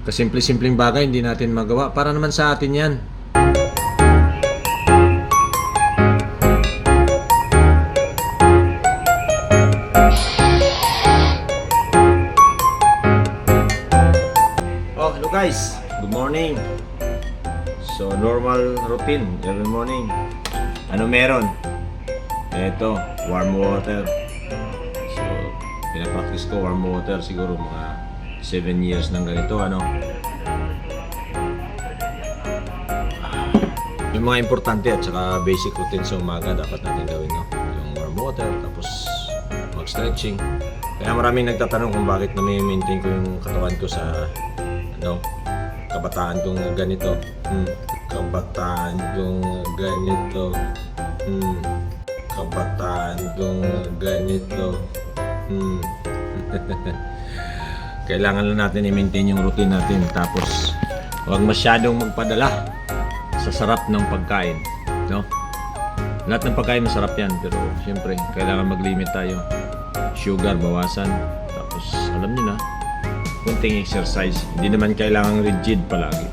Kasimple-simpleng bagay hindi natin magawa. Para naman sa atin yan. Oh, hello guys. Good morning. So, normal routine every morning. Ano meron? Eto, warm water. So, pinapractice ko warm water siguro mga 7 years ng ganito, ano. Yung mga importante at saka basic routine sa umaga dapat natin gawin, no? Yung warm water, tapos mag-stretching. Kaya maraming nagtatanong kung bakit na-maintain ko yung katawan ko sa ano, kabataan kong ganito. Kabataan kong ganito. Kabataan kong ganito. Kailangan lang natin i-maintain yung routine natin. Tapos, huwag masyadong magpadala sa sarap ng pagkain, no? Lahat ng pagkain masarap yan, pero siyempre, kailangan mag-limit tayo. Sugar, bawasan. Tapos, alam niyo na, kunting exercise. Hindi naman kailangan rigid palagi.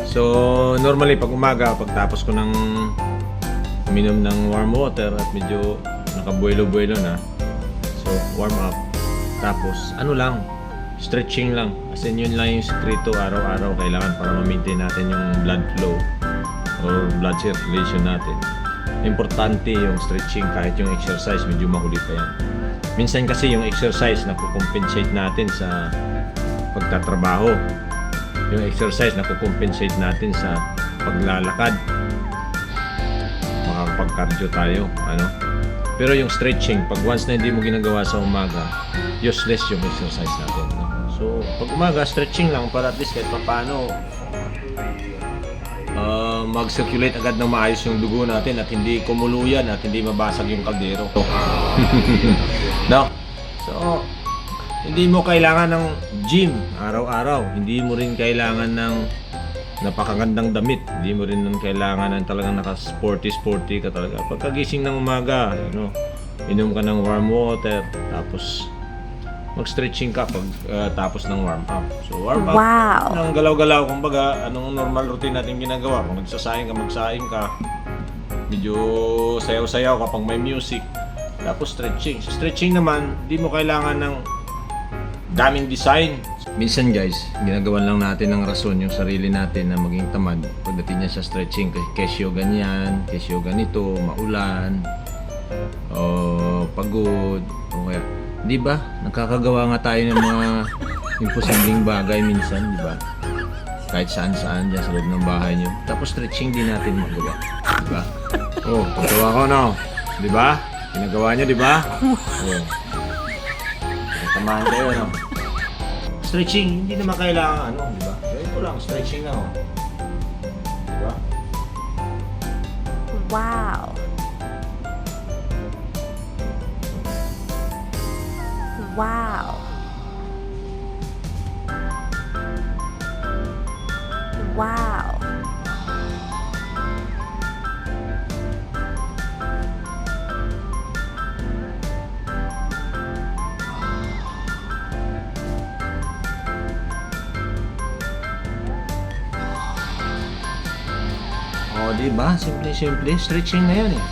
So, normally, pag umaga, pagtapos ko ng uminom ng warm water at medyo nakabuelo-buelo na, so, warm up. Tapos, ano lang, stretching lang. As in, yun lang yung sekreto araw-araw kailangan para ma-maintain natin yung blood flow or blood circulation natin. Importante yung stretching kahit yung exercise, medyo mahuli pa yan. Minsan kasi yung exercise nakukompensate natin sa pagtatrabaho. Yung exercise nakukompensate natin sa paglalakad. Makakapag-cardio tayo, ano? Pero yung stretching, pag once na hindi mo ginagawa sa umaga, useless yung exercise natin, no? So, pag umaga, stretching lang para at least kahit paano mag-circulate agad ng maayos yung dugo natin at hindi kumuluyan at hindi mabasag yung kaldero. No? So, hindi mo kailangan ng gym araw-araw. Hindi mo rin kailangan ng napakagandang damit. Hindi mo rin kailangan ng talagang naka-sporty ka talaga. Pagkagising ng umaga, ano, inom ka ng warm water, tapos mag-stretching ka pag tapos ng warm up. So warm up, ng galaw-galaw, kumbaga, anong normal routine natin ginagawa. Kung nagsasayang ka, magsaing ka. Medyo sayaw-sayaw kapag may music. Tapos stretching. Sa stretching naman, hindi mo kailangan ng daming design. Minsan guys, ginagawan lang natin ng rason yung sarili natin na maging tamad pagdating niya sa stretching. Kesyo ganyan, kesyo ganito, maulan, o pagod, o kaya, di ba? Nakakagawa nga tayo ng mga imposibleng bagay minsan, di ba? Kahit saan-saan dyan sa loob ng bahay nyo. Tapos stretching din natin magawa, di ba? Oh, pagkawa ko, no? Di ba? Ginagawa nyo, di ba? Oh. Tamahan kayo, no? Stretching, hindi naman kailangan ano, di ba? Gawin ko lang, stretching lang, oh. Di ba? Wow! Wow! Wow! Oh, di ba? Simple-simple. Stretching na yan eh.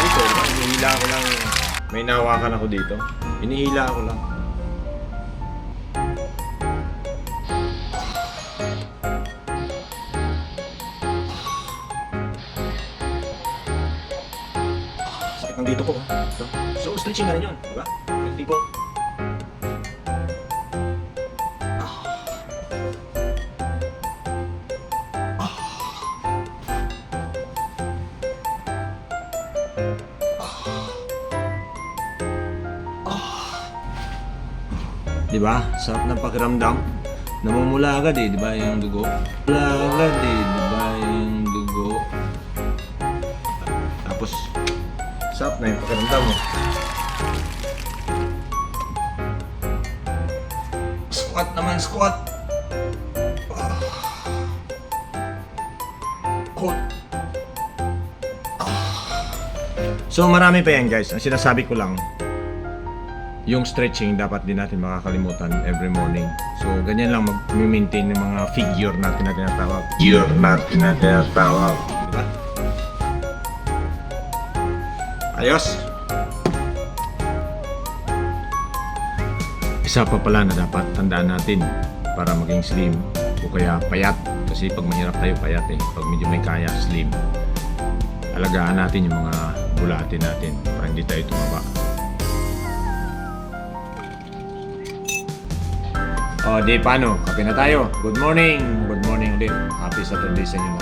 Dito, hinihila ko lang. May nahawakan ako dito. Hinihila ko lang. Sakit ng dito ko. Ito. So, stretching na rin yun. Di ba? Yung tipong di ba? Sarap ng pakiramdam. Namumula agad eh, di ba? Yung dugo. Mula agad eh, di ba? Yung dugo. Tapos, sarap na yung pakiramdam mo. Squat naman, squat. Hold. So marami pa yan guys. Ang sinasabi ko lang, yung stretching dapat din natin makakalimutan every morning. So, ganyan lang mag-maintain ng mga figure natin na tinatawag. Diba? Ayos! Isa pa pala na dapat tandaan natin para maging slim o kaya payat. Kasi pag mahirap tayo payat pag medyo may kaya slim, alagaan natin yung mga bulate natin para hindi tayo tumaba. O, di paano? Kape na tayo. Good morning! Good morning ulit. Happy Saturday sa inyo.